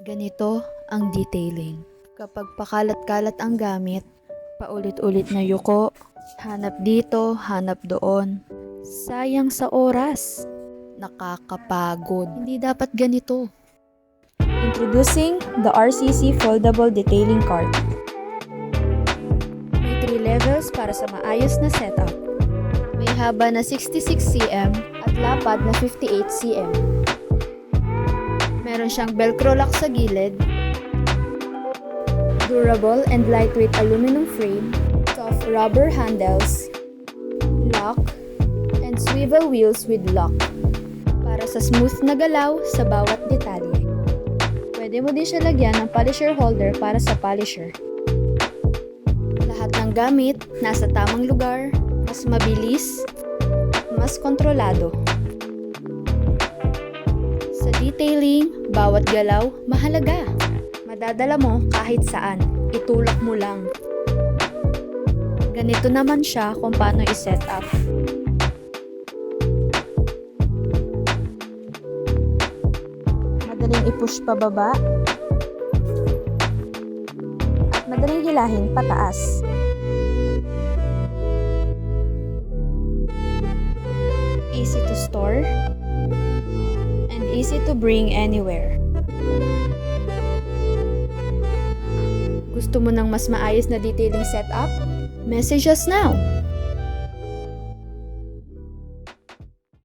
Ganito ang detailing. Kapag pakalat-kalat ang gamit, paulit-ulit na yuko, hanap dito, hanap doon. Sayang sa oras. Nakakapagod. Hindi dapat ganito. Introducing the RCC Foldable Detailing Cart. May 3 levels para sa maayos na setup. May haba na 66 cm at lapad na 58 cm. Meron siyang velcro lock sa gilid, durable and lightweight aluminum frame, soft rubber handles, lock, and swivel wheels with lock para sa smooth na galaw sa bawat detalye. Pwede mo din siya lagyan ng polisher holder para sa polisher. Lahat ng gamit nasa tamang lugar, mas mabilis at mas kontrolado. Sa detailing, bawat galaw mahalaga. Madadala mo kahit saan, itulak mo lang. Ganito naman siya kung paano i-set up. Madaling i-push pababa at madaling hilahin pataas. Easy to store and easy to bring anywhere. Gusto mo ng mas maayos na detailing setup? Message us now!